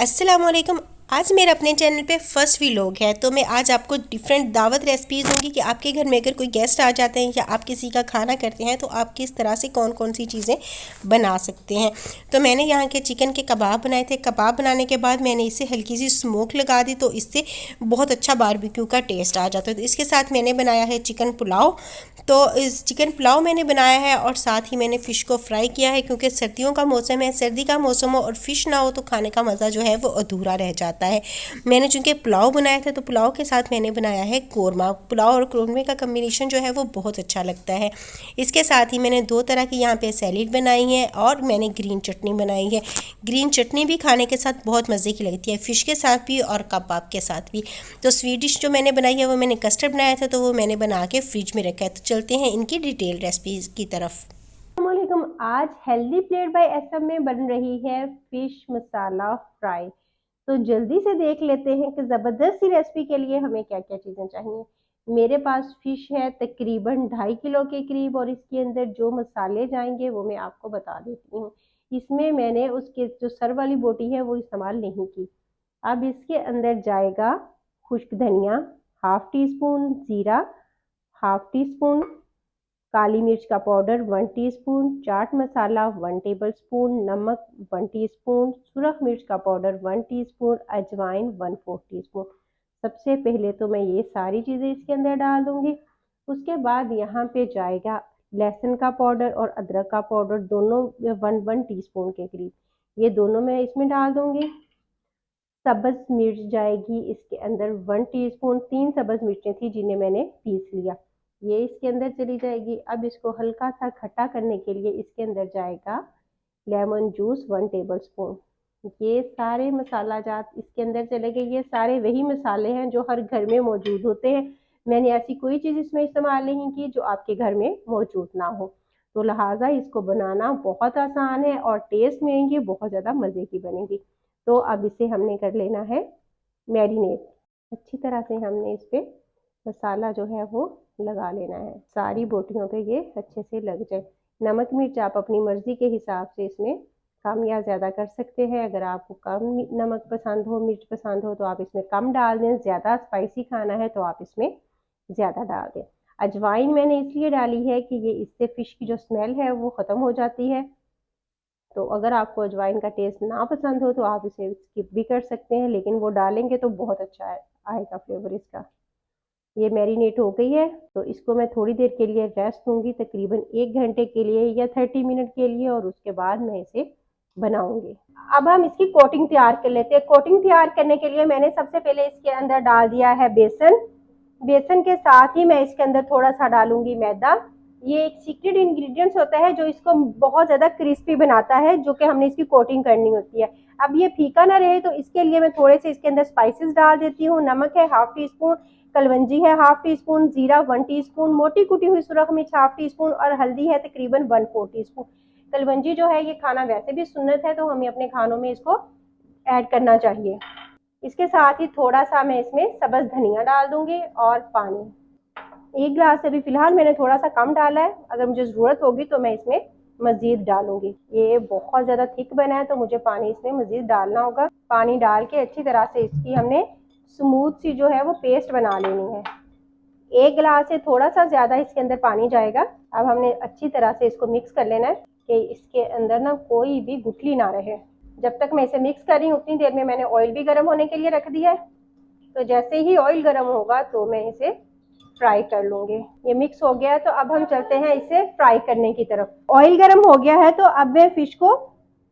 अस्सलाम वालेकुम। आज मेरे अपने चैनल पे फर्स्ट व्लॉग है, तो मैं आज आपको डिफरेंट दावत रेसिपीज़ दूंगी कि आपके घर में अगर कोई गेस्ट आ जाते हैं या आप किसी का खाना करते हैं तो आप किस तरह से कौन कौन सी चीज़ें बना सकते हैं। तो मैंने यहाँ के चिकन के कबाब बनाए थे। कबाब बनाने के बाद मैंने इसे हल्की सी स्मोक लगा दी, तो इससे बहुत अच्छा बारबेक्यू का टेस्ट आ जाता है। तो इसके साथ मैंने बनाया है चिकन पुलाव। तो इस चिकन पुलाव मैंने बनाया है और साथ ही मैंने फ़िश को फ्राई किया है, क्योंकि सर्दियों का मौसम है। सर्दी का मौसम हो और फ़िश ना हो तो खाने का मज़ा जो है वो अधूरा रह जाता है। मैंने चूँकि पुलाव बनाया था तो पुलाव के साथ मैंने बनाया है कोरमा। पुलाव और कोरमे का कम्बिनेशन जो है वो बहुत अच्छा लगता है। इसके साथ ही मैंने दो तरह की यहाँ पे सैलेड बनाई है और मैंने ग्रीन चटनी बनाई है। ग्रीन चटनी भी खाने के साथ बहुत मज़े की लगती है, फ़िश के साथ भी और कबाब के साथ भी। तो स्वीट डिश जो मैंने बनाई है वो मैंने कस्टर्ड बनाया था, तो वो मैंने बना के फ्रिज में रखा है। तो चलते हैं इनकी डिटेल रेसिपीज़ की तरफ। अस्सलामुअलैकुम। आज हेल्दी प्लेट बाय एसएम में बन रही है फिश मसाला फ्राई। तो जल्दी से देख लेते हैं कि ज़बरदस्त सी रेसिपी के लिए हमें क्या क्या चीज़ें चाहिए। मेरे पास फिश है तकरीबन 2.5 किलो के करीब, और इसके अंदर जो मसाले जाएंगे वो मैं आपको बता देती हूँ। इसमें मैंने उसके जो सर वाली बोटी है वो इस्तेमाल नहीं की। अब इसके अंदर जाएगा खुश्क धनिया, हाफ टी स्पून ज़ीरा, हाफ टी स्पून काली मिर्च का powder 1 teaspoon, chaat masala 1 tablespoon, नमक 1 टीस्पून, सुरख मिर्च का पाउडर 1 टीस्पून, अजवाइन 1/4 टीस्पून। सबसे पहले तो मैं ये सारी चीज़ें इसके अंदर डाल दूंगी। उसके बाद यहाँ पे जाएगा लहसुन का पाउडर और अदरक का पाउडर, दोनों 1 टीस्पून के करीब। ये दोनों मैं इसमें डाल दूंगी। सब्ज मिर्च जाएगी इसके अंदर 1 टीस्पून। 3 सब्ज मिर्चें थी जिन्हें मैंने पीस लिया, ये इसके अंदर चली जाएगी। अब इसको हल्का सा खट्टा करने के लिए इसके अंदर जाएगा लेमन जूस 1 टेबलस्पून। ये सारे मसाला जात इसके अंदर चले गए। ये सारे वही मसाले हैं जो हर घर में मौजूद होते हैं। मैंने ऐसी कोई चीज़ इसमें इस्तेमाल नहीं की जो आपके घर में मौजूद ना हो। तो लिहाजा इसको बनाना बहुत आसान है और टेस्ट में ये बहुत ज़्यादा मज़े की बनेगी। तो अब इसे हमने कर लेना है मैरिनेट। अच्छी तरह से हमने इस पर मसाला जो है वो लगा लेना है, सारी बोटियों पे ये अच्छे से लग जाए। नमक मिर्च आप अपनी मर्ज़ी के हिसाब से इसमें कम या ज़्यादा कर सकते हैं। अगर आपको कम नमक पसंद हो, मिर्च पसंद हो, तो आप इसमें कम डाल दें। ज़्यादा स्पाइसी खाना है तो आप इसमें ज़्यादा डाल दें। अजवाइन मैंने इसलिए डाली है कि ये इससे फ़िश की जो स्मेल है वो ख़त्म हो जाती है। तो अगर आपको अजवाइन का टेस्ट ना पसंद हो तो आप इसे स्किप भी कर सकते हैं, लेकिन वो डालेंगे तो बहुत अच्छा आएगा फ्लेवर इसका। ये मैरिनेट हो गई है, तो इसको मैं थोड़ी देर के लिए रेस्ट दूंगी, तकरीबन 1 घंटे के लिए या 30 मिनट के लिए, और उसके बाद मैं इसे बनाऊंगी। अब हम इसकी कोटिंग तैयार कर लेते हैं। कोटिंग तैयार करने के लिए मैंने सबसे पहले इसके अंदर डाल दिया है बेसन। बेसन के साथ ही मैं इसके अंदर थोड़ा सा डालूंगी मैदा। ये एक सीक्रेट इंग्रेडिएंट्स होता है जो इसको बहुत ज़्यादा क्रिस्पी बनाता है, जो कि हमने इसकी कोटिंग करनी होती है। अब ये फीका ना रहे तो इसके लिए मैं थोड़े से इसके अंदर स्पाइसेस डाल देती हूँ। नमक है हाफ टी स्पून, कलवंजी है हाफ टी स्पून, जीरा 1 टीस्पून, मोटी कुटी हुई सुरख मिर्च हाफ टी स्पून, और हल्दी है तकरीबन 1/4 टीस्पून। कलवंजी जो है ये खाना वैसे भी सुन्नत है, तो हमें अपने खानों में इसको ऐड करना चाहिए। इसके साथ ही थोड़ा सा मैं इसमें सब्ज धनिया डाल दूंगी और पानी 1 गिलास से भी फिलहाल मैंने थोड़ा सा कम डाला है। अगर मुझे ज़रूरत होगी तो मैं इसमें मज़ीद डालूंगी। ये बहुत ज़्यादा थिक बना है तो मुझे पानी इसमें मज़ीद डालना होगा। पानी डाल के अच्छी तरह से इसकी हमने स्मूथ सी जो है वो पेस्ट बना लेनी है। 1 गिलास से थोड़ा सा ज़्यादा इसके अंदर पानी जाएगा। अब हमने अच्छी तरह से इसको मिक्स कर लेना है कि इसके अंदर ना कोई भी गुठली ना रहे। जब तक मैं इसे मिक्स कर रही हूँ उतनी देर में मैंने ऑयल भी गर्म होने के लिए रख दिया है। तो जैसे ही ऑयल गर्म होगा तो मैं इसे फ्राई कर लूंगी। ये मिक्स हो गया है, तो अब हम चलते हैं इसे फ्राई करने की तरफ। ऑयल गर्म हो गया है तो अब मैं फिश को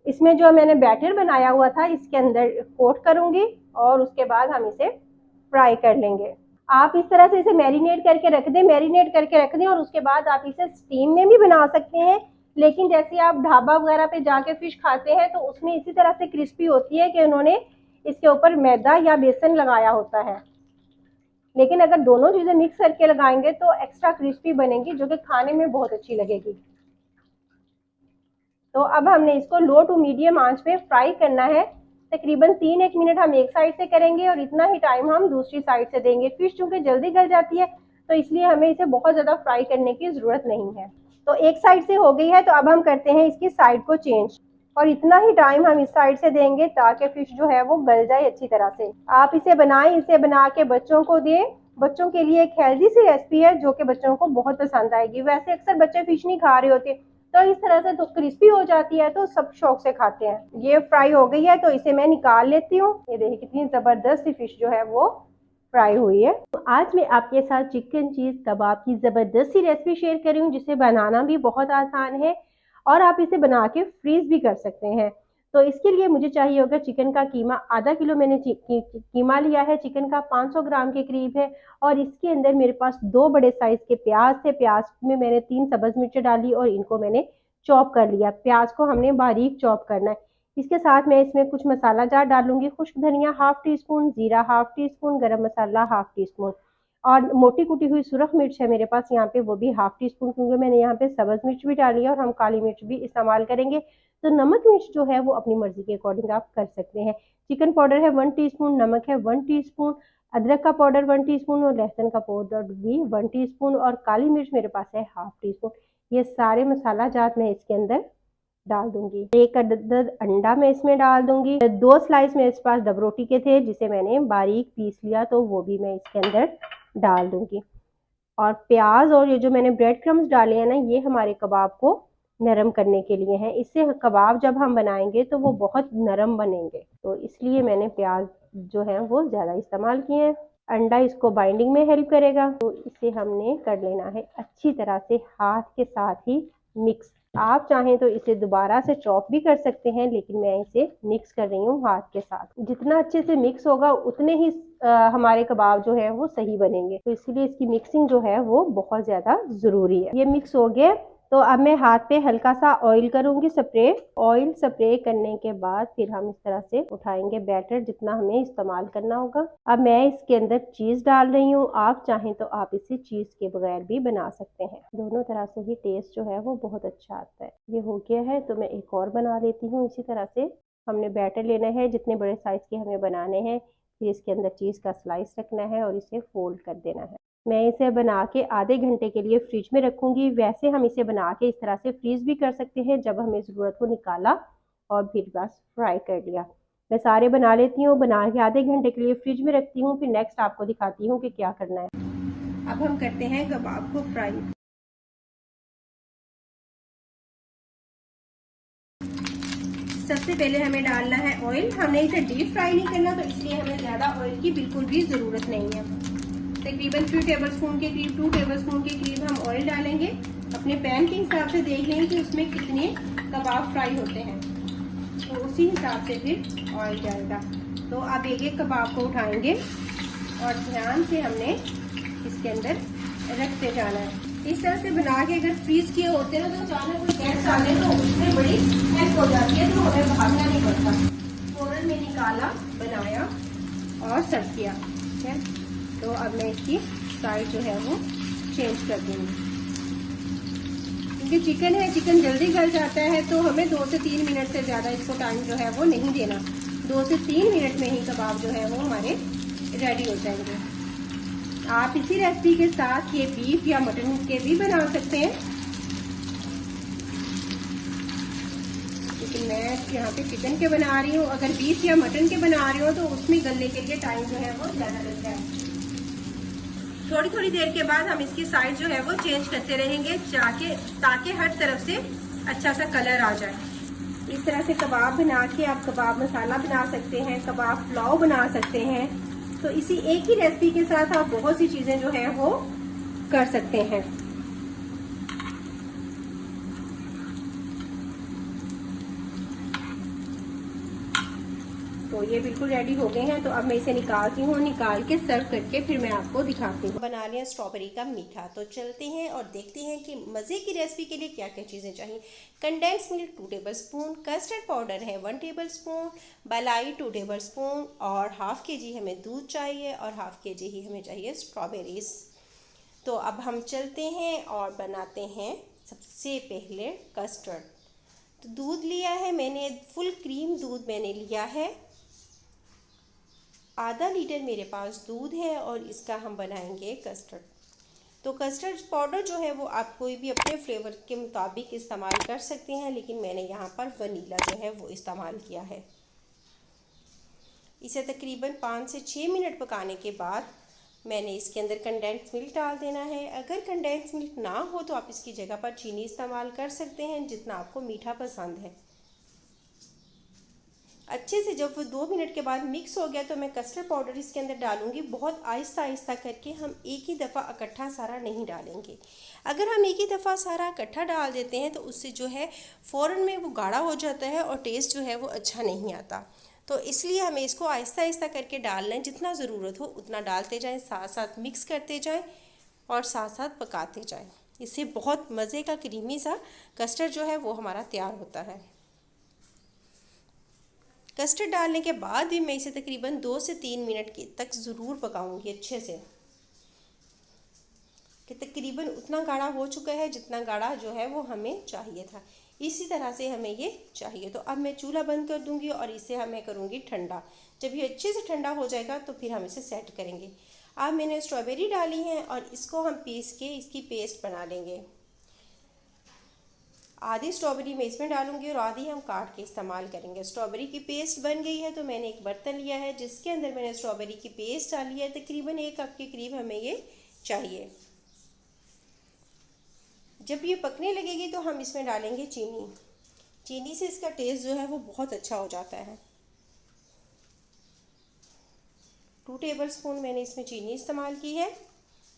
इसमें जो मैंने बैटर बनाया हुआ था इसके अंदर कोट करूंगी, और उसके बाद हम इसे फ्राई कर लेंगे। आप इस तरह से इसे मैरिनेट करके रख दें, और उसके बाद आप इसे स्टीम में भी बना सकते हैं। लेकिन जैसे आप ढाबा वगैरह पे जाके फिश खाते हैं तो उसमें इसी तरह से क्रिस्पी होती है कि उन्होंने इसके ऊपर मैदा या बेसन लगाया होता है। लेकिन अगर दोनों चीजें मिक्स करके लगाएंगे तो एक्स्ट्रा क्रिस्पी बनेगी, जो कि खाने में बहुत अच्छी लगेगी। तो अब हमने इसको लो टू मीडियम आंच पे फ्राई करना है। तकरीबन 3-1 मिनट हम एक साइड से करेंगे और इतना ही टाइम हम दूसरी साइड से देंगे। फिश चूंकि जल्दी गल जाती है तो इसलिए हमें इसे बहुत ज़्यादा फ्राई करने की ज़रूरत नहीं है। तो एक साइड से हो गई है, तो अब हम करते हैं इसकी साइड को चेंज। और इतना ही टाइम हम इस साइड से देंगे ताकि फिश जो है वो गल जाए अच्छी तरह से। आप इसे बनाएं, इसे बना के बच्चों को दें। बच्चों के लिए एक हेल्दी सी रेसिपी है जो कि बच्चों को बहुत पसंद आएगी। वैसे अक्सर बच्चे फिश नहीं खा रहे होते, तो इस तरह से तो क्रिस्पी हो जाती है तो सब शौक से खाते हैं। ये फ्राई हो गई है तो इसे मैं निकाल लेती हूँ। ये देखिए कितनी जबरदस्त सी फिश जो है वो फ्राई हुई है। तो आज मैं आपके साथ चिकन चीज कबाब की जबरदस्त सी रेसिपी शेयर कर रही हूँ, जिसे बनाना भी बहुत आसान है और आप इसे बना के फ्रीज भी कर सकते हैं। तो इसके लिए मुझे चाहिए होगा चिकन का कीमा। आधा किलो मैंने कीमा लिया है। चिकन का 500 ग्राम के करीब है। और इसके अंदर मेरे पास 2 बड़े साइज के प्याज थे। प्याज में मैंने 3 सब्ज मिर्च डाली और इनको मैंने चॉप कर लिया। प्याज को हमने बारीक चॉप करना है। इसके साथ मैं इसमें कुछ मसाला जार डालूंगी। खुश्क धनिया हाफ टी स्पून, जीरा हाफ टी स्पून, गरम मसाला हाफ टी स्पून और मोटी कुटी हुई सुरख मिर्च है मेरे पास यहाँ पे, वो भी हाफ टी स्पून, क्योंकि मैंने यहाँ पे सब्ज मिर्च भी डाली है और हम काली मिर्च भी इस्तेमाल करेंगे। तो नमक मिर्च जो है वो अपनी मर्जी के अकॉर्डिंग आप कर सकते हैं। चिकन पाउडर है 1 टीस्पून, नमक है 1 टीस्पून, अदरक का पाउडर 1 टीस्पून और लहसुन का पाउडर भी 1 टीस्पून और काली मिर्च मेरे पास है हाफ टी स्पून। ये सारे मसाला जात मैं इसके अंदर डाल दूंगी। एक अदद अंडा मैं इसमें डाल दूंगी। 2 स्लाइस मेरे पास डब रोटी के थे जिसे मैंने बारीक पीस लिया, तो वो भी मैं इसके अंदर डाल दूंगी। और प्याज और ये जो मैंने ब्रेड क्रम्स डाले हैं ना, ये हमारे कबाब को नरम करने के लिए हैं। इससे कबाब जब हम बनाएंगे तो वो बहुत नरम बनेंगे, तो इसलिए मैंने प्याज जो है वो ज़्यादा इस्तेमाल किए हैं। अंडा इसको बाइंडिंग में हेल्प करेगा, तो इसे हमने कर लेना है अच्छी तरह से हाथ के साथ ही मिक्स। आप चाहें तो इसे दोबारा से चॉप भी कर सकते हैं, लेकिन मैं इसे मिक्स कर रही हूँ हाथ के साथ। जितना अच्छे से मिक्स होगा उतने ही हमारे कबाब जो है वो सही बनेंगे, तो इसलिए इसकी मिक्सिंग जो है वो बहुत ज़्यादा ज़रूरी है। ये मिक्स हो गया, तो अब मैं हाथ पे हल्का सा ऑयल करूंगी स्प्रे। ऑयल स्प्रे करने के बाद फिर हम इस तरह से उठाएंगे बैटर जितना हमें इस्तेमाल करना होगा। अब मैं इसके अंदर चीज़ डाल रही हूँ। आप चाहें तो आप इसे चीज़ के बगैर भी बना सकते हैं। दोनों तरह से ही टेस्ट जो है वो बहुत अच्छा आता है। ये हो गया है तो मैं एक और बना लेती हूँ। इसी तरह से हमने बैटर लेना है जितने बड़े साइज के हमें बनाने हैं, फिर इसके अंदर चीज़ का स्लाइस रखना है और इसे फोल्ड कर देना है। मैं इसे बना के आधे घंटे के लिए फ्रिज में रखूंगी। वैसे हम इसे बना के इस तरह से फ्रीज भी कर सकते हैं, जब हमें ज़रूरत हो निकाला और फिर बस फ्राई कर लिया। मैं सारे बना लेती हूँ, बना के आधे घंटे के लिए फ्रिज में रखती हूँ। फिर नेक्स्ट आपको दिखाती हूँ कि क्या करना है। अब हम करते हैं कबाब को फ्राई। सबसे पहले हमें डालना है ऑयल। हमने इसे डीप फ्राई नहीं करना, तो इसलिए हमें ज़्यादा ऑयल की बिल्कुल भी ज़रूरत नहीं है। तकरीबन 3 टेबलस्पून के करीब, 2 टेबलस्पून के करीब हम ऑयल डालेंगे। अपने पैन के हिसाब से देख लें कि उसमें कितने कबाब फ्राई होते हैं, तो उसी हिसाब से फिर ऑयल जाएगा। तो अब एक एक कबाब को उठाएंगे और ध्यान से हमने इसके अंदर रखते जाना है। इस तरह से बना के अगर फ्रीज किए होते हैं तो अचानक कोई गेस्ट आने तो उसमें बड़ी हेल्प हो जाती है, तो हमें भागना नहीं पड़ता। फौरन में निकाला, बनाया और सर्व किया। ठीक है, तो अब मैं इसकी साइड जो है वो चेंज कर दूंगी, क्योंकि चिकन है, चिकन जल्दी गल जाता है, तो हमें 2 से 3 मिनट से ज़्यादा इसको टाइम जो है वो नहीं देना। 2 से 3 मिनट में ही कबाब जो है वो हमारे रेडी हो जाएंगे। आप इसी रेसिपी के साथ ये बीफ या मटन के भी बना सकते हैं, लेकिन मैं यहाँ पे चिकन के बना रही हूँ। अगर बीफ या मटन के बना रही हो तो उसमें गलने के लिए टाइम जो है वो ज़्यादा लगता है। थोड़ी थोड़ी देर के बाद हम इसकी साइड जो है वो चेंज करते रहेंगे, ताकि हर तरफ से अच्छा सा कलर आ जाए। इस तरह से कबाब बना के आप कबाब मसाला बना सकते हैं, कबाब पुलाव बना सकते हैं। तो इसी एक ही रेसिपी के साथ आप बहुत सी चीज़ें जो है वो कर सकते हैं। तो ये बिल्कुल रेडी हो गए हैं, तो अब मैं इसे निकालती हूँ। निकाल के सर्व करके फिर मैं आपको दिखाती हूँ। बना लिया स्ट्रॉबेरी का मीठा, तो चलते हैं और देखते हैं कि मज़े की रेसिपी के लिए क्या क्या चीज़ें चाहिए। Condense milk 2 tablespoon, custard powder है 1 टेबलस्पून, मलाई 2 टेबलस्पून और हाफ kg हमें दूध चाहिए और हाफ kg ही हमें चाहिए स्ट्रॉबेरीज। तो अब हम चलते हैं और बनाते हैं सबसे पहले कस्टर्ड। तो दूध लिया है मैंने, फुल क्रीम दूध मैंने लिया है। आधा लीटर मेरे पास दूध है और इसका हम बनाएंगे कस्टर्ड। तो कस्टर्ड पाउडर जो है वो आप कोई भी अपने फ्लेवर के मुताबिक इस्तेमाल कर सकते हैं, लेकिन मैंने यहाँ पर वनीला जो है वो इस्तेमाल किया है। इसे तकरीबन 5 से 6 मिनट पकाने के बाद मैंने इसके अंदर कंडेंस मिल्क डाल देना है। अगर कंडेंस मिल्क ना हो तो आप इसकी जगह पर चीनी इस्तेमाल कर सकते हैं, जितना आपको मीठा पसंद है। अच्छे से जब वो 2 मिनट के बाद मिक्स हो गया तो मैं कस्टर्ड पाउडर इसके अंदर डालूंगी। बहुत आहिस्ता आहिस्ता करके, हम एक ही दफ़ा इकट्ठा सारा नहीं डालेंगे। अगर हम एक ही दफ़ा सारा इकट्ठा डाल देते हैं तो उससे जो है फ़ौरन में वो गाढ़ा हो जाता है और टेस्ट जो है वो अच्छा नहीं आता। तो इसलिए हमें इसको आहिस्ता आहिस्ता करके डालना है, जितना ज़रूरत हो उतना डालते जाएं, साथ साथ मिक्स करते जाएं और साथ साथ पकाते जाएं। इससे बहुत मज़े का क्रीमी सा कस्टर्ड जो है वो हमारा तैयार होता है। कस्टर्ड डालने के बाद भी मैं इसे तकरीबन 2 से 3 मिनट तक ज़रूर पकाऊंगी अच्छे से, कि तकरीबन उतना गाढ़ा हो चुका है जितना गाढ़ा जो है वो हमें चाहिए था। इसी तरह से हमें ये चाहिए। तो अब मैं चूल्हा बंद कर दूंगी और इसे मैं करूँगी ठंडा। जब ये अच्छे से ठंडा हो जाएगा तो फिर हम इसे सेट करेंगे। अब मैंने स्ट्रॉबेरी डाली है और इसको हम पीस के इसकी पेस्ट बना लेंगे। आधी स्ट्रॉबेरी मैं इसमें डालूंगी और आधी हम काट के इस्तेमाल करेंगे। स्ट्रॉबेरी की पेस्ट बन गई है तो मैंने एक बर्तन लिया है जिसके अंदर मैंने स्ट्रॉबेरी की पेस्ट डाली है। तकरीबन 1 कप के करीब हमें ये चाहिए। जब ये पकने लगेगी तो हम इसमें डालेंगे चीनी। चीनी से इसका टेस्ट जो है वो बहुत अच्छा हो जाता है। 2 टेबलस्पून मैंने इसमें चीनी इस्तेमाल की है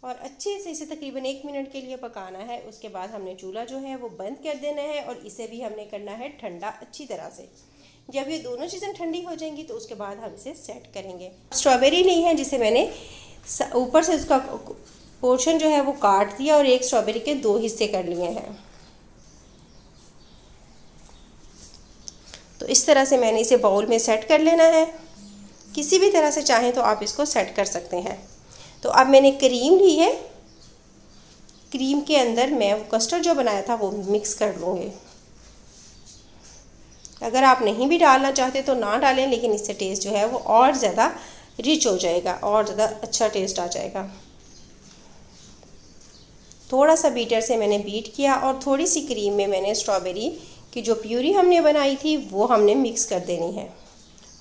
और अच्छे से इसे तकरीबन 1 मिनट के लिए पकाना है। उसके बाद हमने चूल्हा जो है वो बंद कर देना है और इसे भी हमने करना है ठंडा अच्छी तरह से। जब ये दोनों चीज़ें ठंडी हो जाएंगी तो उसके बाद हम इसे सेट करेंगे। स्ट्रॉबेरी ली है जिसे मैंने ऊपर से उसका पोर्शन जो है वो काट दिया और एक स्ट्रॉबेरी के 2 हिस्से कर लिए हैं। तो इस तरह से मैंने इसे बाउल में सेट कर लेना है। किसी भी तरह से चाहें तो आप इसको सेट कर सकते हैं। तो अब मैंने क्रीम ली है। क्रीम के अंदर मैं कस्टर्ड जो बनाया था वो मिक्स कर लूँगी। अगर आप नहीं भी डालना चाहते तो ना डालें, लेकिन इससे टेस्ट जो है वो और ज़्यादा रिच हो जाएगा और ज़्यादा अच्छा टेस्ट आ जाएगा। थोड़ा सा बीटर से मैंने बीट किया और थोड़ी सी क्रीम में मैंने स्ट्रॉबेरी की जो प्यूरी हमने बनाई थी वो हमने मिक्स कर देनी है।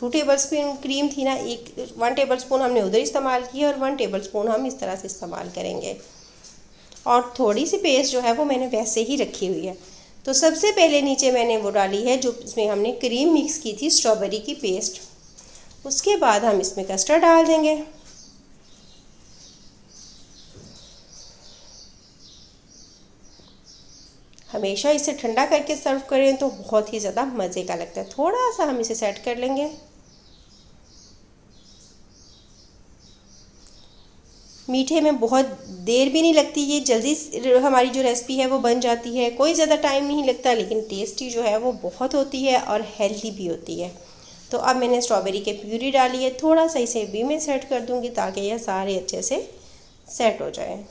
2 टेबलस्पून क्रीम थी ना, 1 टेबलस्पून हमने उधर इस्तेमाल की और 1 टेबलस्पून हम इस तरह से इस्तेमाल करेंगे। और थोड़ी सी पेस्ट जो है वो मैंने वैसे ही रखी हुई है। तो सबसे पहले नीचे मैंने वो डाली है जो इसमें हमने क्रीम मिक्स की थी, स्ट्रॉबेरी की पेस्ट। उसके बाद हम इसमें कस्टर्ड डाल देंगे। हमेशा इसे ठंडा करके सर्व करें तो बहुत ही ज़्यादा मज़े का लगता है। थोड़ा सा हम इसे सेट कर लेंगे। मीठे में बहुत देर भी नहीं लगती, ये जल्दी हमारी जो रेसिपी है वो बन जाती है। कोई ज़्यादा टाइम नहीं लगता, लेकिन टेस्टी जो है वो बहुत होती है और हेल्दी भी होती है। तो अब मैंने स्ट्रॉबेरी के प्यूरी डाली है। थोड़ा सा इसे भी मैं सेट कर दूँगी ताकि यह सारे अच्छे से सेट हो जाए।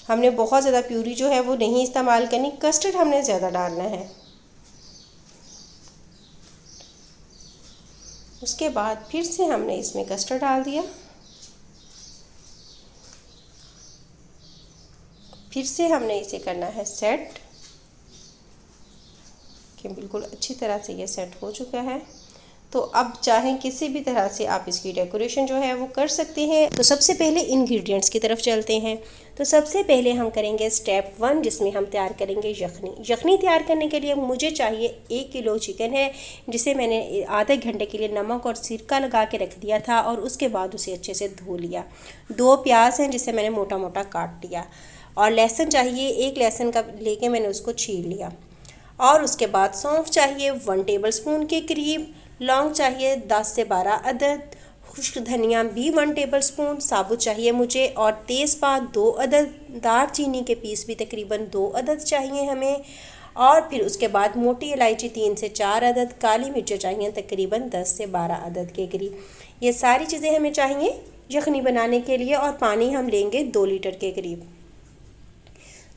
हमने बहुत ज़्यादा प्यूरी जो है वो नहीं इस्तेमाल करनी, कस्टर्ड हमने ज़्यादा डालना है। उसके बाद फिर से हमने इसमें कस्टर्ड डाल दिया। फिर से हमने इसे करना है सेट, कि बिल्कुल अच्छी तरह से ये सेट हो चुका है। तो अब चाहें किसी भी तरह से आप इसकी डेकोरेशन जो है वो कर सकते हैं। तो सबसे पहले इंग्रेडिएंट्स की तरफ चलते हैं। तो सबसे पहले हम करेंगे स्टेप 1, जिसमें हम तैयार करेंगे यखनी। यखनी तैयार करने के लिए मुझे चाहिए 1 किलो चिकन है, जिसे मैंने आधे घंटे के लिए नमक और सिरका लगा के रख दिया था और उसके बाद उसे अच्छे से धो लिया। 2 प्याज हैं जिसे मैंने मोटा मोटा काट लिया और लहसुन चाहिए 1 लहसुन का लेके मैंने उसको छील लिया। और उसके बाद सौंफ चाहिए 1 टेबलस्पून के करीब, लौंग चाहिए 10 से 12 अदद, खुश्क धनिया भी 1 टेबलस्पून साबुत चाहिए मुझे, और तेज़पात 2 अदद, दालचीनी के पीस भी तकरीबन 2 अदद चाहिए हमें। और फिर उसके बाद मोटी इलायची 3 से 4 अदद, काली मिर्चें चाहिए तकरीबन 10 से 12 अदद के करीब। ये सारी चीज़ें हमें चाहिए यखनी बनाने के लिए। और पानी हम लेंगे 2 लीटर के करीब।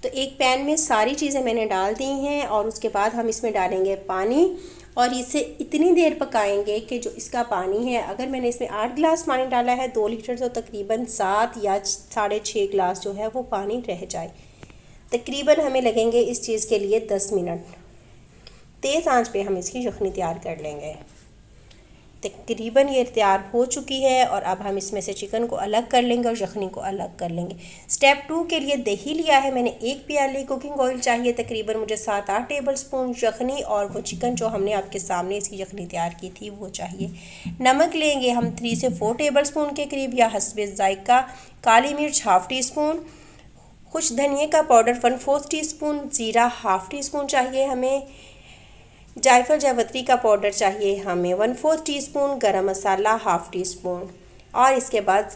तो एक पैन में सारी चीज़ें मैंने डाल दी हैं और उसके बाद हम इसमें डालेंगे पानी और इसे इतनी देर पकाएंगे कि जो इसका पानी है, अगर मैंने इसमें 8 गिलास पानी डाला है 2 लीटर, तो तकरीबन 7 या 6.5 गिलास जो है वो पानी रह जाए। तकरीबन हमें लगेंगे इस चीज़ के लिए 10 मिनट। तेज़ आंच पे हम इसकी यखनी तैयार कर लेंगे। तकरीबन ये तैयार हो चुकी है और अब हम इसमें से चिकन को अलग कर लेंगे और यखनी को अलग कर लेंगे। स्टेप 2 के लिए दही लिया है मैंने 1 प्याली, कुकिंग ऑयल चाहिए तकरीबन मुझे 7-8 टेबल स्पून, यखनी और वो चिकन जो हमने आपके सामने इसकी यखनी तैयार की थी वो चाहिए। नमक लेंगे हम 3 से 4 टेबल स्पून के करीब या हस्बे ज़ायका। काली मिर्च ½ टी स्पून, कुछ धनिए का पाउडर 1/4 टी स्पून, ज़ीरा ½ टी स्पून चाहिए हमें, जायफल जावित्री का पाउडर चाहिए हमें 1/4 टीस्पून, गरम मसाला ½ टी स्पून और इसके बाद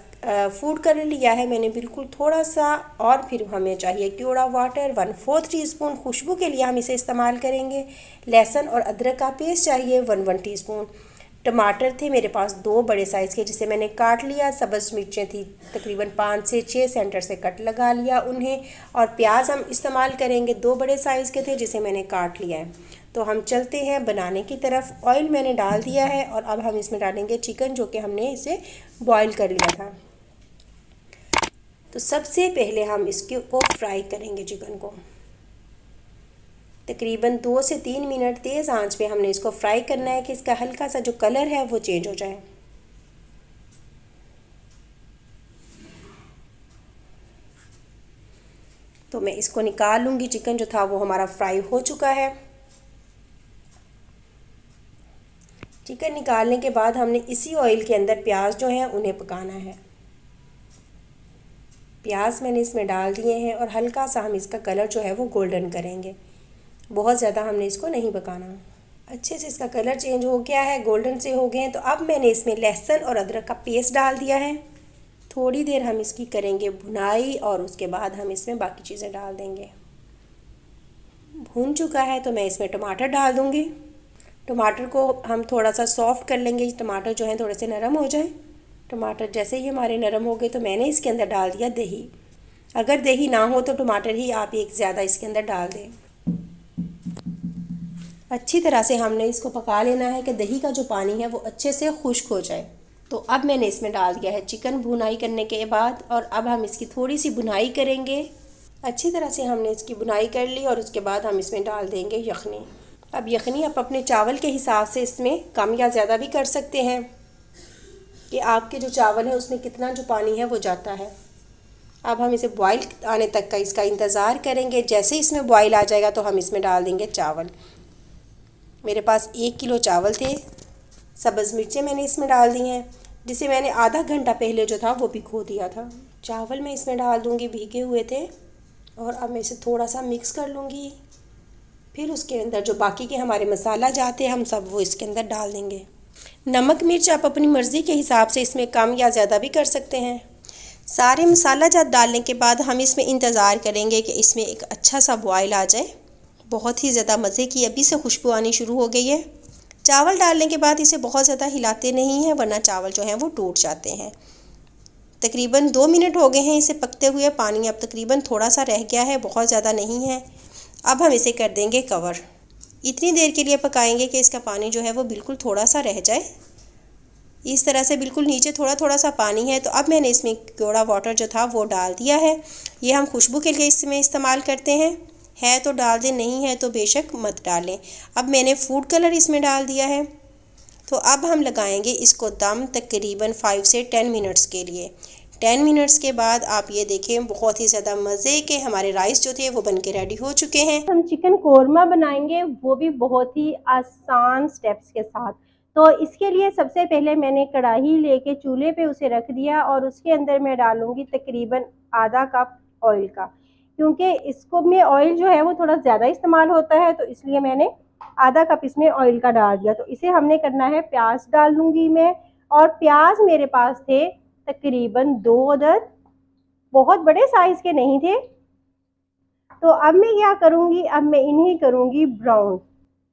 फूड कलर लिया है मैंने बिल्कुल थोड़ा सा, और फिर हमें चाहिए क्योड़ा वाटर 1/4 टीस्पून, खुशबू के लिए हम इसे इस्तेमाल करेंगे। लहसुन और अदरक का पेस्ट चाहिए 1 टीस्पून। टमाटर थे मेरे पास 2 बड़े साइज़ के जिसे मैंने काट लिया। सब्ज़ मिर्चें थी तकरीबन 5 से 6 सेंटर से कट लगा लिया उन्हें, और प्याज हम इस्तेमाल करेंगे 2 बड़े साइज़ के थे जिसे मैंने काट लिया है। तो हम चलते हैं बनाने की तरफ। ऑयल मैंने डाल दिया है और अब हम इसमें डालेंगे चिकन जो कि हमने इसे बॉईल कर लिया था। तो सबसे पहले हम इसको फ्राई करेंगे चिकन को। तकरीबन 2 से 3 मिनट तेज़ आंच पे हमने इसको फ्राई करना है कि इसका हल्का सा जो कलर है वो चेंज हो जाए। तो मैं इसको निकाल लूँगी। चिकन जो था वो हमारा फ्राई हो चुका है। चिकन निकालने के बाद हमने इसी ऑयल के अंदर प्याज जो हैं उन्हें पकाना है। प्याज मैंने इसमें डाल दिए हैं और हल्का सा हम इसका कलर जो है वो गोल्डन करेंगे, बहुत ज़्यादा हमने इसको नहीं पकाना। अच्छे से इसका कलर चेंज हो गया है, गोल्डन से हो गए हैं। तो अब मैंने इसमें लहसुन और अदरक का पेस्ट डाल दिया है। थोड़ी देर हम इसकी करेंगे भुनाई और उसके बाद हम इसमें बाकी चीज़ें डाल देंगे। भून चुका है तो मैं इसमें टमाटर डाल दूँगी। टमाटर को हम थोड़ा सा सॉफ्ट कर लेंगे, टमाटर जो है थोड़े से नरम हो जाए। टमाटर जैसे ही हमारे नरम हो गए तो मैंने इसके अंदर डाल दिया दही। अगर दही ना हो तो टमाटर ही आप एक ज़्यादा इसके अंदर डाल दें। अच्छी तरह से हमने इसको पका लेना है कि दही का जो पानी है वो अच्छे से खुश्क हो जाए। तो अब मैंने इसमें डाल दिया है चिकन भुनाई करने के बाद, और अब हम इसकी थोड़ी सी भुनाई करेंगे। अच्छी तरह से हमने इसकी भुनाई कर ली और उसके बाद हम इसमें डाल देंगे यखनी। अब यखनी आप अपने चावल के हिसाब से इसमें कम या ज़्यादा भी कर सकते हैं कि आपके जो चावल है उसमें कितना जो पानी है वो जाता है। अब हम इसे बॉईल आने तक का इसका इंतज़ार करेंगे। जैसे इसमें बॉईल आ जाएगा तो हम इसमें डाल देंगे चावल। मेरे पास 1 किलो चावल थे। सब्ज़ मिर्चें मैंने इसमें डाल दी हैं जिसे मैंने आधा घंटा पहले जो था वो भिगो दिया था। चावल मैं इसमें डाल दूँगी, भीगे हुए थे, और अब मैं इसे थोड़ा सा मिक्स कर लूँगी। फिर उसके अंदर जो बाकी के हमारे मसाला जाते हैं हम सब वो इसके अंदर डाल देंगे। नमक मिर्च आप अपनी मर्ज़ी के हिसाब से इसमें कम या ज़्यादा भी कर सकते हैं। सारे मसाला जात डालने के बाद हम इसमें इंतज़ार करेंगे कि इसमें एक अच्छा सा बॉयल आ जाए। बहुत ही ज़्यादा मज़े की अभी से खुशबू आनी शुरू हो गई है। चावल डालने के बाद इसे बहुत ज़्यादा हिलाते नहीं हैं वरना चावल जो हैं वो टूट जाते हैं। तकरीबन 2 मिनट हो गए हैं इसे पकते हुए। पानी अब तकरीबन थोड़ा सा रह गया है, बहुत ज़्यादा नहीं है। अब हम इसे कर देंगे कवर। इतनी देर के लिए पकाएंगे कि इसका पानी जो है वो बिल्कुल थोड़ा सा रह जाए। इस तरह से बिल्कुल नीचे थोड़ा थोड़ा सा पानी है। तो अब मैंने इसमें क्योड़ा वाटर जो था वो डाल दिया है। ये हम खुशबू के लिए इसमें इस्तेमाल करते हैं, है तो डाल दें, नहीं है तो बेशक मत डालें। अब मैंने फूड कलर इसमें डाल दिया है। तो अब हम लगाएंगे इसको दम तकरीबन 5 से 10 मिनट्स के लिए। 10 मिनट्स के बाद आप ये देखें बहुत ही ज़्यादा मज़े के हमारे राइस जो थे वो बन के रेडी हो चुके हैं। हम चिकन कोरमा बनाएंगे, वो भी बहुत ही आसान स्टेप्स के साथ। तो इसके लिए सबसे पहले मैंने कढ़ाई लेके चूल्हे पे उसे रख दिया और उसके अंदर मैं डालूंगी तकरीबन आधा कप ऑयल का, क्योंकि इसको में ऑयल जो है वो थोड़ा ज़्यादा इस्तेमाल होता है, तो इसलिए मैंने आधा कप इसमें ऑयल का डाल दिया। तो इसे हमने करना है, प्याज डाल लूँगी मैं, और प्याज मेरे पास थे तकरीबन 2 अदद, बहुत बड़े साइज़ के नहीं थे। तो अब मैं क्या करूँगी, अब मैं इन्हें करूँगी ब्राउन।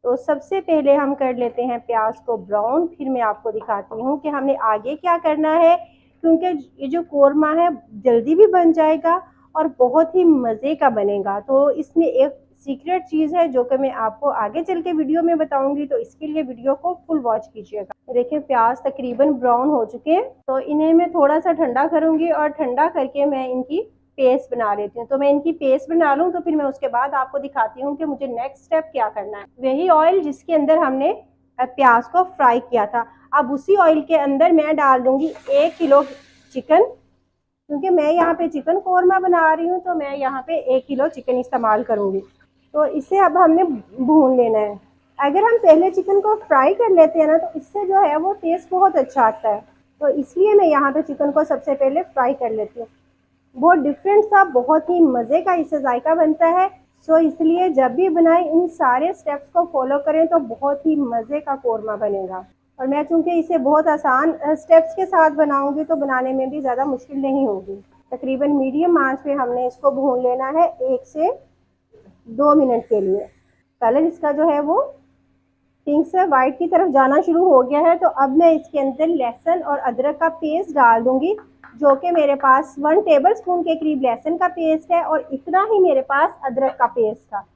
तो सबसे पहले हम कर लेते हैं प्याज को ब्राउन, फिर मैं आपको दिखाती हूँ कि हमें आगे क्या करना है, क्योंकि ये जो कोरमा है जल्दी भी बन जाएगा और बहुत ही मज़े का बनेगा। तो इसमें एक सीक्रेट चीज़ है जो कि मैं आपको आगे चल के वीडियो में बताऊंगी, तो इसके लिए वीडियो को फुल वॉच कीजिएगा। देखिए प्याज तकरीबन ब्राउन हो चुके हैं, तो इन्हें मैं थोड़ा सा ठंडा करूंगी और ठंडा करके मैं इनकी पेस्ट बना लेती हूँ। तो मैं इनकी पेस्ट बना लूँ तो फिर मैं उसके बाद आपको दिखाती हूँ कि मुझे नेक्स्ट स्टेप क्या करना है। वही ऑयल जिसके अंदर हमने प्याज को फ्राई किया था, अब उसी ऑयल के अंदर मैं डाल दूंगी 1 किलो चिकन, क्योंकि मैं यहाँ पे चिकन कोरमा बना रही हूँ तो मैं यहाँ पे 1 किलो चिकन इस्तेमाल करूँगी। तो इसे अब हमने भून लेना है। अगर हम पहले चिकन को फ्राई कर लेते हैं ना तो इससे जो है वो टेस्ट बहुत अच्छा आता है, तो इसलिए मैं यहाँ पे चिकन को सबसे पहले फ्राई कर लेती हूँ। बहुत डिफरेंट सा, बहुत ही मज़े का इससे जायका बनता है। सो इसलिए जब भी बनाएं इन सारे स्टेप्स को फॉलो करें तो बहुत ही मज़े का कोरमा बनेगा। और मैं चूँकि इसे बहुत आसान स्टेप्स के साथ बनाऊंगी तो बनाने में भी ज़्यादा मुश्किल नहीं होगी। तकरीबन मीडियम आंच पे हमने इसको भून लेना है 1 से 2 मिनट के लिए। कलर इसका जो है वो पिंक से वाइट की तरफ जाना शुरू हो गया है, तो अब मैं इसके अंदर लहसुन और अदरक का पेस्ट डाल दूंगी, जो कि मेरे पास 1 टेबल स्पून के करीब लहसुन का पेस्ट है और इतना ही मेरे पास अदरक का पेस्ट था।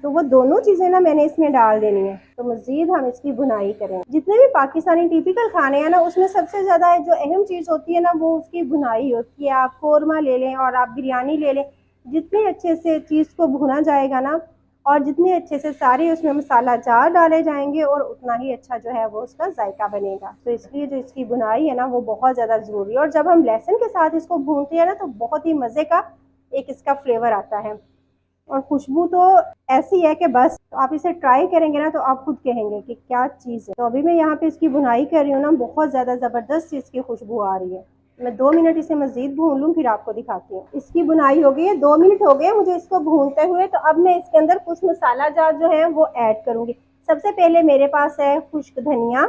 तो वो दोनों चीज़ें ना मैंने इसमें डाल देनी है। तो मज़ीद हम इसकी भुनाई करें। जितने भी पाकिस्तानी टिपिकल खाने हैं ना उसमें सबसे ज़्यादा जो अहम चीज़ होती है ना वो उसकी भुनाई होती है। आप कोरमा ले लें और आप बिरयानी ले लें, जितने अच्छे से चीज़ को भुना जाएगा ना और जितने अच्छे से सारे उसमें मसाला जार डाले जाएंगे और उतना ही अच्छा जो है वो उसका जायका बनेगा। तो इसलिए जो इसकी भुनाई है ना वो बहुत ज़्यादा ज़रूरी है। और जब हम लहसुन के साथ इसको भूनते हैं ना तो बहुत ही मज़े का एक इसका फ्लेवर आता है और खुशबू तो ऐसी है कि बस आप इसे ट्राई करेंगे ना तो आप खुद कहेंगे कि क्या चीज़ है। तो अभी मैं यहाँ पे इसकी भुनाई कर रही हूँ ना, बहुत ज़्यादा ज़बरदस्त इसकी खुशबू आ रही है। मैं 2 मिनट इसे मज़ीद भून लूँ फिर आपको दिखाती हूँ। इसकी भुनाई हो गई है, 2 मिनट हो गए मुझे इसको भूनते हुए। तो अब मैं इसके अंदर कुछ मसाला जार जो है वो ऐड करूँगी। सबसे पहले मेरे पास है खुश्क धनिया,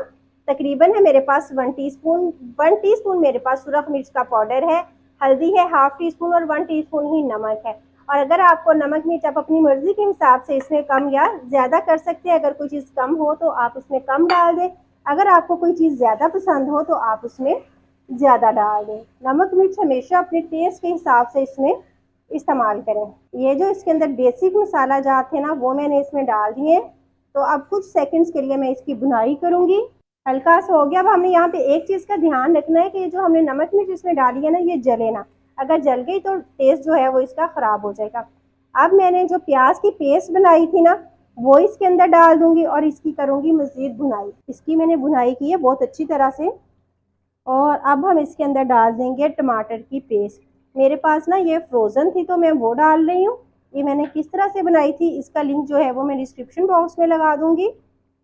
तकरीबन है मेरे पास 1 टीस्पून मेरे पास सुरख मिर्च का पाउडर है, हल्दी है ½ टीस्पून और 1 टीस्पून ही नमक है। और अगर आपको नमक मिर्च आप अपनी मर्जी के हिसाब से इसमें कम या ज़्यादा कर सकते हैं। अगर कोई चीज़ कम हो तो आप उसमें कम डाल दें, अगर आपको कोई चीज़ ज़्यादा पसंद हो तो आप उसमें ज़्यादा डाल दें। नमक मिर्च हमेशा अपने टेस्ट के हिसाब से इसमें इस्तेमाल करें। ये जो इसके अंदर बेसिक मसाला जात थे ना वो मैंने इसमें डाल दिए। तो अब कुछ सेकंड्स के लिए मैं इसकी भुनाई करूँगी। हल्का सा हो गया। अब हमने यहाँ पे एक चीज़ का ध्यान रखना है कि ये जो हमने नमक मिर्च इसमें डाली है ना ये जले ना, अगर जल गई तो टेस्ट जो है वो इसका ख़राब हो जाएगा। अब मैंने जो प्याज की पेस्ट बनाई थी ना वो इसके अंदर डाल दूंगी और इसकी करूंगी मज़ीद भुनाई। इसकी मैंने भुनाई की है बहुत अच्छी तरह से। और अब हम इसके अंदर डाल देंगे टमाटर की पेस्ट। मेरे पास ना ये फ्रोज़न थी तो मैं वो डाल रही हूँ। ये मैंने किस तरह से बनाई थी इसका लिंक जो है वो मैं डिस्क्रिप्शन बॉक्स में लगा दूंगी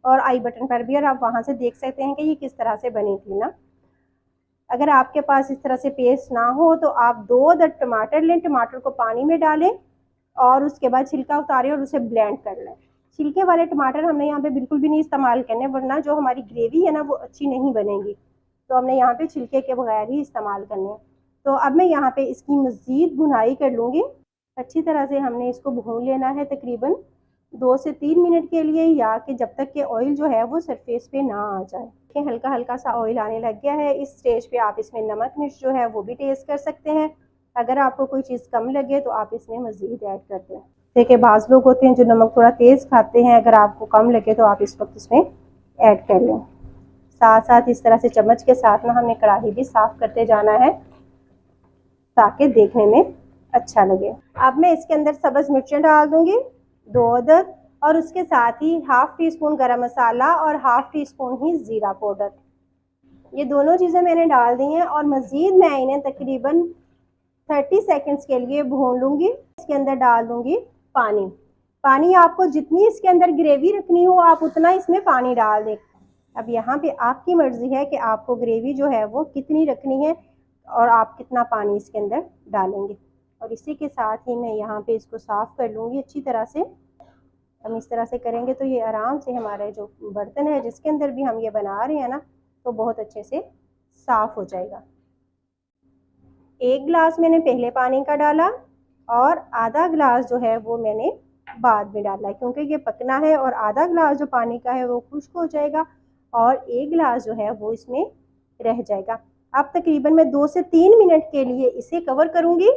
और आई बटन पर भी, और आप वहाँ से देख सकते हैं कि ये किस तरह से बनी थी ना। अगर आपके पास इस तरह से पेस्ट ना हो तो आप 2 अदद टमाटर लें, टमाटर को पानी में डालें और उसके बाद छिलका उतारें और उसे ब्लेंड कर लें। छिलके वाले टमाटर हमने यहाँ पे बिल्कुल भी नहीं इस्तेमाल करने, वरना जो हमारी ग्रेवी है ना वो अच्छी नहीं बनेगी। तो हमने यहाँ पे छिलके के बगैर ही इस्तेमाल करने हैं। तो अब मैं यहाँ पे इसकी मज़ीद भुनाई कर लूँगी। अच्छी तरह से हमने इसको भून लेना है तकरीबन 2 से 3 मिनट के लिए, या कि जब तक कि ऑयल जो है वो सरफेस पे ना आ जाए। हल्का हल्का सा ऑयल आने लग गया है। इस स्टेज पे आप इसमें नमक मिर्च जो है वो भी टेस्ट कर सकते हैं। अगर आपको कोई चीज़ कम लगे तो आप इसमें मज़ीद ऐड कर दें। देखिए बाज़ लोग होते हैं जो नमक थोड़ा तेज़ खाते हैं, अगर आपको कम लगे तो आप इस वक्त इसमें ऐड कर लें। साथ साथ इस तरह से चम्मच के साथ ना हमने कढ़ाई भी साफ़ करते जाना है ताकि देखने में अच्छा लगे। अब मैं इसके अंदर सब्ज़ मिर्चें डाल दूँगी 2 अदद, और उसके साथ ही ½ टीस्पून गरम मसाला और ½ टीस्पून ही ज़ीरा पाउडर। ये दोनों चीज़ें मैंने डाल दी हैं और मज़ीद मैं इन्हें तकरीबन 30 सेकंड्स के लिए भून लूँगी। इसके अंदर डाल दूँगी पानी। पानी आपको जितनी इसके अंदर ग्रेवी रखनी हो आप उतना इसमें पानी डाल दें। अब यहाँ पे आपकी मर्ज़ी है कि आपको ग्रेवी जो है वो कितनी रखनी है और आप कितना पानी इसके अंदर डालेंगे। और इसी के साथ ही मैं यहाँ पे इसको साफ़ कर लूँगी अच्छी तरह से। हम इस तरह से करेंगे तो ये आराम से हमारे जो बर्तन है जिसके अंदर भी हम ये बना रहे हैं ना तो बहुत अच्छे से साफ़ हो जाएगा। 1 गिलास मैंने पहले पानी का डाला और आधा गिलास जो है वो मैंने बाद में डाला, क्योंकि ये पकना है और आधा गिलास जो पानी का है वो खुश्क हो जाएगा और 1 गिलास जो है वो इसमें रह जाएगा। अब तकरीबन मैं 2 से 3 मिनट के लिए इसे कवर करूँगी।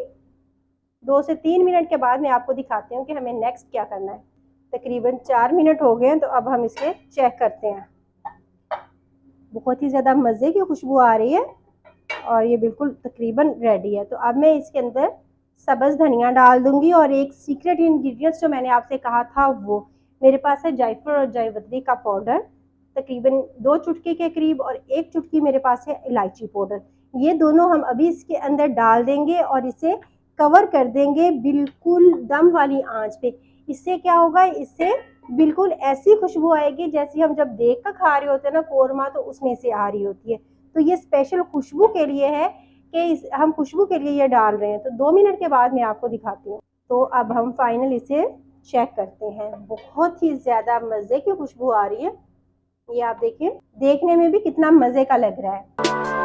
2 से 3 मिनट के बाद मैं आपको दिखाती हूँ कि हमें नेक्स्ट क्या करना है। तकरीबन 4 मिनट हो गए हैं, तो अब हम इसे चेक करते हैं। बहुत ही ज़्यादा मज़े की खुशबू आ रही है और ये बिल्कुल तकरीबन रेडी है। तो अब मैं इसके अंदर सब्ज़ धनिया डाल दूंगी और एक सीक्रेट इंग्रेडिएंट्स जो मैंने आपसे कहा था वो मेरे पास है जायफल और जावित्री का पाउडर, तकरीबन 2 चुटकी के करीब, और 1 चुटकी मेरे पास है इलायची पाउडर। ये दोनों हम अभी इसके अंदर डाल देंगे और इसे कवर कर देंगे बिल्कुल दम वाली आंच पे। इससे क्या होगा, इससे बिल्कुल ऐसी खुशबू आएगी जैसी हम जब देख कर खा रहे होते हैं ना कोरमा, तो उसमें से आ रही होती है। तो ये स्पेशल खुशबू के लिए है कि हम खुशबू के लिए ये डाल रहे हैं। तो 2 मिनट के बाद मैं आपको दिखाती हूँ। तो अब हम फाइनल इसे चेक करते हैं। बहुत ही ज़्यादा मज़े की खुशबू आ रही है। ये आप देखिए, देखने में भी कितना मज़े का लग रहा है।